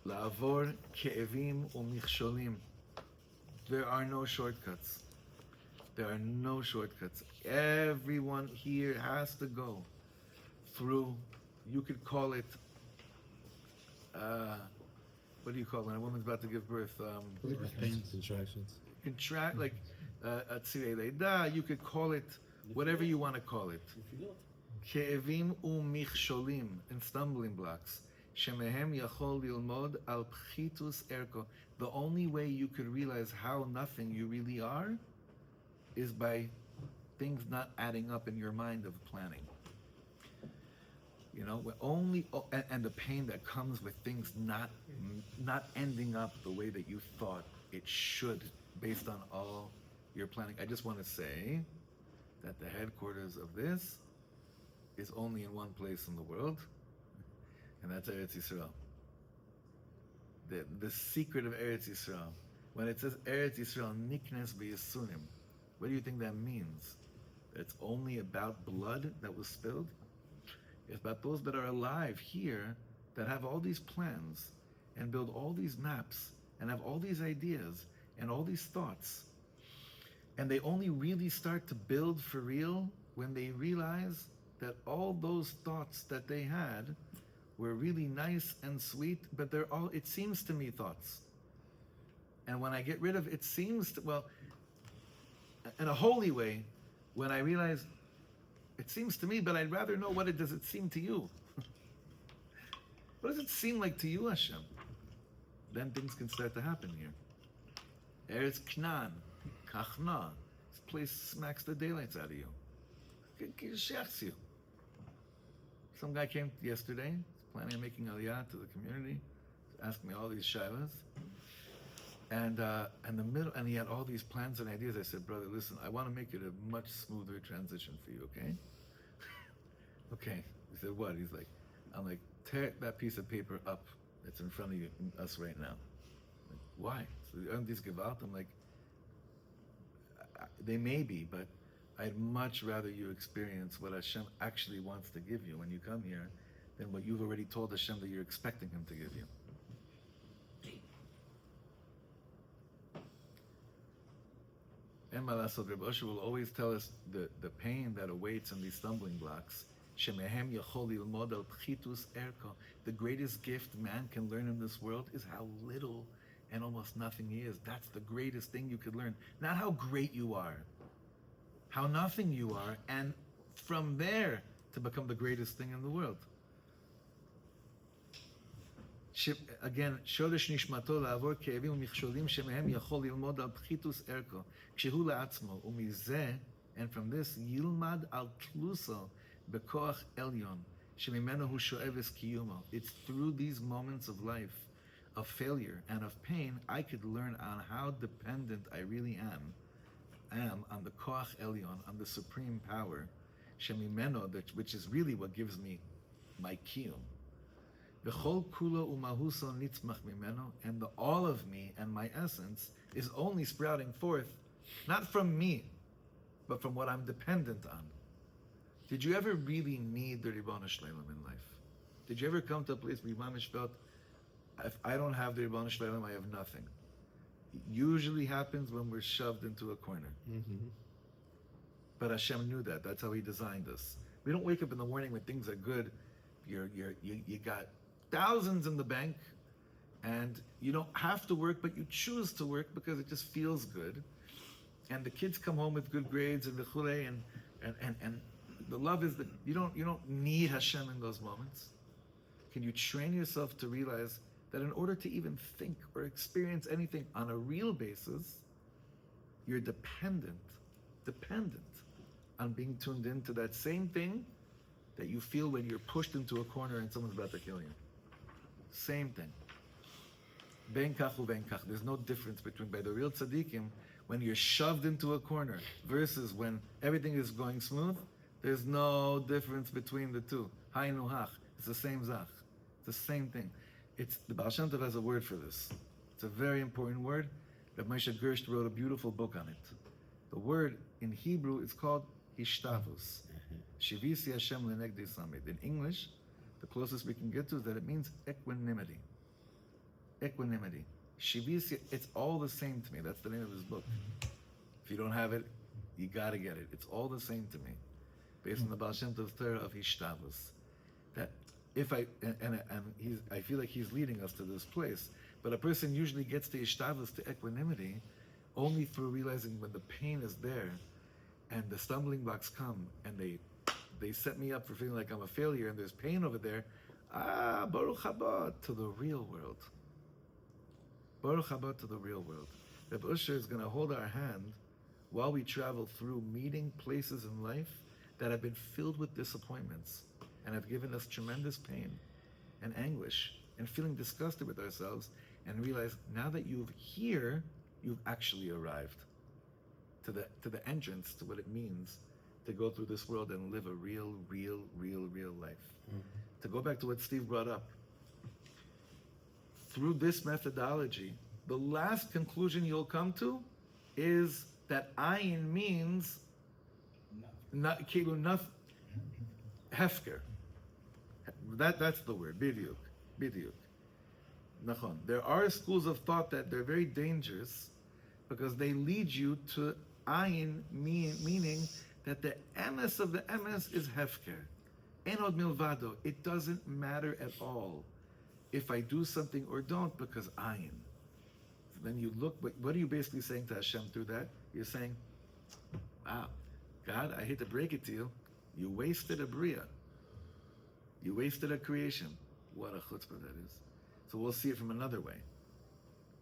Speaker 2: La'avor ke'evim u'michsholim. There are no shortcuts. There are no shortcuts. Everyone here has to go through, you could call it, what do you call it when a woman's about to give birth?
Speaker 5: Pains, contractions.
Speaker 2: Like tzirei leida, you could call it whatever you want to call it. כאבים ומכשולים, and stumbling blocks, שמהם יכול ללמוד על פחיתוס ערכו. The only way you could realize how nothing you really are is by things not adding up in your mind of planning. You know, and the pain that comes with things not ending up the way that you thought it should, based on all your planning. I just want to say that the headquarters of this is only in one place in the world, and that's Eretz Yisrael. The secret of Eretz Yisrael. When it says Eretz Yisrael niknes b'yisunim, what do you think that means? It's only about blood that was spilled? It's about those that are alive here that have all these plans and build all these maps and have all these ideas and all these thoughts. And they only really start to build for real when they realize that all those thoughts that they had were really nice and sweet, but they're all, it seems to me, thoughts. And when I get rid of it seems to, well, in a holy way, when I realize it seems to me, but I'd rather know what does it seem to you. What does it seem like to you, Hashem? Then things can start to happen here. Eretz Knan, Kachna. This place smacks the daylights out of you. It shacks you. Some guy came yesterday, planning on making aliyah to the community, asking me all these shilas. And and he had all these plans and ideas. I said, brother, listen, I want to make it a much smoother transition for you, okay? Okay. He said, what? He's like, I'm like, tear that piece of paper up that's in front of you, us right now. Like, why? So aren't these gewalt? I'm like, they may be, but I'd much rather you experience what Hashem actually wants to give you when you come here than what you've already told Hashem that you're expecting Him to give you. And Malasod Reb Usher will always tell us the pain that awaits in these stumbling blocks. Shemehem yachol lilmod al pchitus erko. The greatest gift man can learn in this world is how little and almost nothing he is. That's the greatest thing you could learn. Not how great you are, how nothing you are, and from there to become the greatest thing in the world. Again, shoresh nishmato la'avor ke'evim u'michsholim shemehem yachol lilmod al pchitus erko kshehu la'atzmo umizeh, and from this yilmad al tluso bekoach elyon shemimeno hu sho'ev es kiyumo. It's through these moments of life, of failure and of pain, I could learn on how dependent I really am on the koach elyon, on the supreme power, shemimeno, which is really what gives me my kiyum. V'chol kulo umahuso nitzmach mimeno, and the all of me and my essence is only sprouting forth, not from me, but from what I'm dependent on. Did you ever really need the Ribbon Shlomo in life? Did you ever come to a place where you mamish felt, if I don't have the Ribbon Shlomo, I have nothing? It usually happens when we're shoved into a corner. Mm-hmm. But Hashem knew that. That's how He designed us. We don't wake up in the morning when things are good. You got thousands in the bank, and you don't have to work, but you choose to work because it just feels good. And the kids come home with good grades and the chule, and the love is that you don't need Hashem in those moments. Can you train yourself to realize that in order to even think or experience anything on a real basis, you're dependent on being tuned into that same thing that you feel when you're pushed into a corner and someone's about to kill you. Same thing. Ben kach u ben kach. There's no difference between, by the real tzaddikim, when you're shoved into a corner versus when everything is going smooth. There's no difference between the two. Hainu hach. It's the same zach. It's the same thing. It's the Baal Shem Tov has a word for this. It's a very important word. Rav Moshe Gersh wrote a beautiful book on it. The word in Hebrew is called hishtavus. Shivisi Hashem lenegdei samid. In English, the closest we can get to is that it means equanimity. Equanimity. Shivisi, it's all the same to me. That's the name of his book. If you don't have it, you gotta get it. It's all the same to me. Based on the Baal Shem Tov's Torah of hishtavus. That if I feel like he's leading us to this place, but a person usually gets to hishtavus, to equanimity, only through realizing when the pain is there, and the stumbling blocks come, and they they set me up for feeling like I'm a failure and there's pain over there. Baruch haba to the real world. Baruch haba to the real world. Reb Usher is going to hold our hand while we travel through meeting places in life that have been filled with disappointments and have given us tremendous pain and anguish and feeling disgusted with ourselves, and realize now that you've here, you've actually arrived to the entrance to what it means to go through this world and live a real life. To go back to what Steve brought up, through this methodology, the last conclusion you'll come to is that ayin means not hefker. That's the word, bidyuk. Nachon. There are schools of thought that they're very dangerous because they lead you to ayin, meaning that the emes of the emes is hefker. Enod milvado. It doesn't matter at all if I do something or don't because ayin. Then you look, what are you basically saying to Hashem through that? You're saying, wow, God, I hate to break it to you, you wasted a bria. You wasted a creation. What a chutzpah that is. So we'll see it from another way.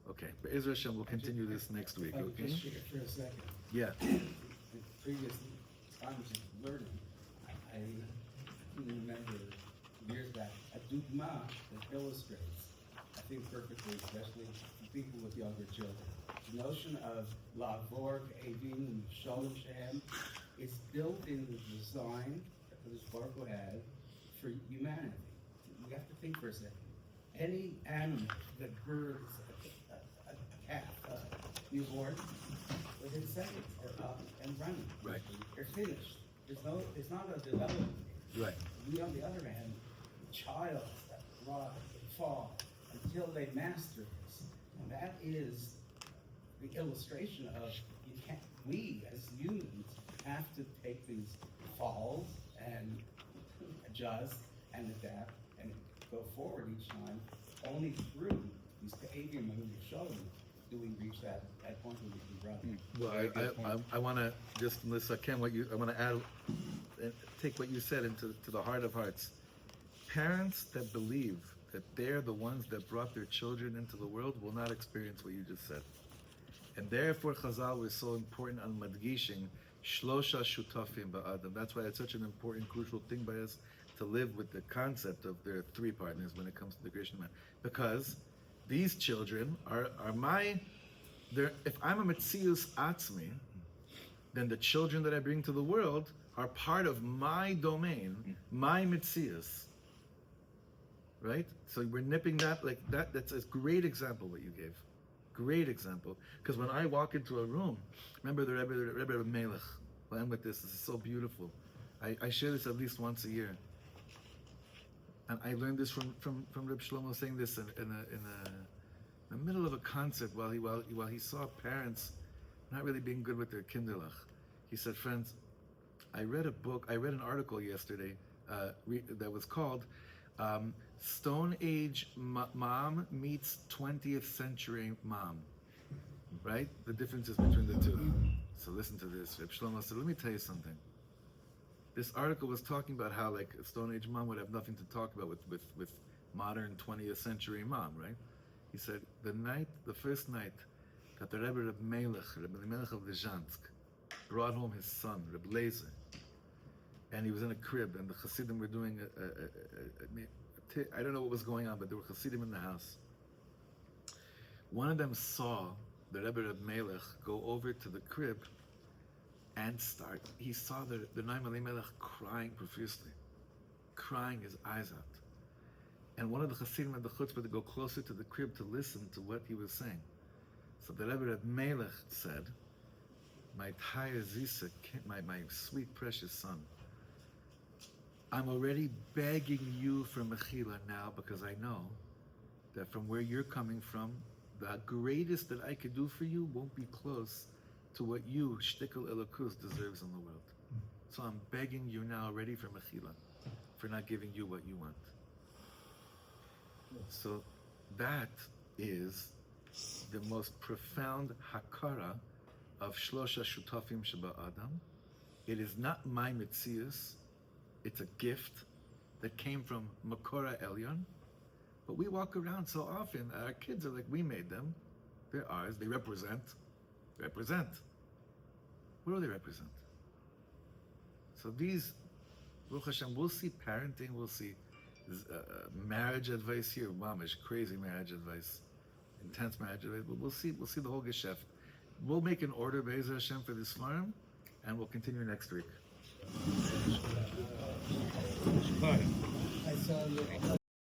Speaker 2: Okay, but Israel Hashem will continue this next week, okay?
Speaker 7: Just share for a second.
Speaker 2: Yeah.
Speaker 7: In previous times of learning, I can remember years back a dugma that illustrates, I think perfectly, especially for people with younger children. The notion of lavor, avim, and shalom shem is built in the design that this Baruch Hu had for humanity. You have to think for a second. Any animal that births a calf, newborn, within seconds are up and running.
Speaker 2: Right.
Speaker 7: They're finished. It's not a development.
Speaker 2: Right.
Speaker 7: We, on the other hand, child that rise and fall until they master this. And that is the illustration of we as humans have to take these falls and adjust and adapt and go forward each time. Only through these behavior moves showing do we reach that point where we can run.
Speaker 2: Well, I want to just, Melissa, Ken, I want to add, take what you said into the heart of hearts. Parents that believe that they're the ones that brought their children into the world will not experience what you just said. And therefore Chazal was so important on madgishing shlosha shutafim ba'adam. That's why it's such an important, crucial thing by us to live with the concept of there are three partners when it comes to the creation of man. Because these children are if I'm a Metzius Atzmi, then the children that I bring to the world are part of my domain, my Metzius. Right? So we're nipping that like that. That's a great example what you gave. Great example. Because when I walk into a room, remember the Rebbe Melech. Well, I'm with this. This is so beautiful. I share this at least once a year. And I learned this from Reb Shlomo saying this in the middle of a concert while he saw parents not really being good with their kinderlach. He said, friends, I read an article yesterday that was called Stone Age Mom Meets 20th Century Mom. Right? The differences between the two. So listen to this. Reb Shlomo said, let me tell you something. This article was talking about how like a Stone Age mom would have nothing to talk about with modern 20th century mom, right? He said the first night that the Rebbe Melech of Lezhansk brought home his son, Reb Lezer, and he was in a crib, and the Hasidim were doing I don't know what was going on, but there were Hasidim in the house. One of them saw the Rebbe Melech go over to the crib and he saw the Noam Elimelech crying profusely, crying his eyes out. And one of the Hasidim had the chutzpah to go closer to the crib to listen to what he was saying. So the Rebbe Melech said, my Taya Zisa, my sweet precious son, I'm already begging you for mechila now because I know that from where you're coming from, the greatest that I could do for you won't be close to what you, Shtickle Elokus, deserves in the world. So I'm begging you now already for mechila, for not giving you what you want. So that is the most profound hakara of Shlosha Shutafim Sheba Adam. It is not my Metzius, It's a gift that came from Makora Elyon. But we walk around so often, our kids are like, we made them. They're ours. They represent. Represent. What do they represent? So these, Baruch Hashem, we'll see parenting, we'll see marriage advice here, mamish, crazy marriage advice, intense marriage advice, but we'll see the whole geschäft. We'll make an order, Be'ezer Hashem, for this farm, and we'll continue next week.
Speaker 1: I saw you.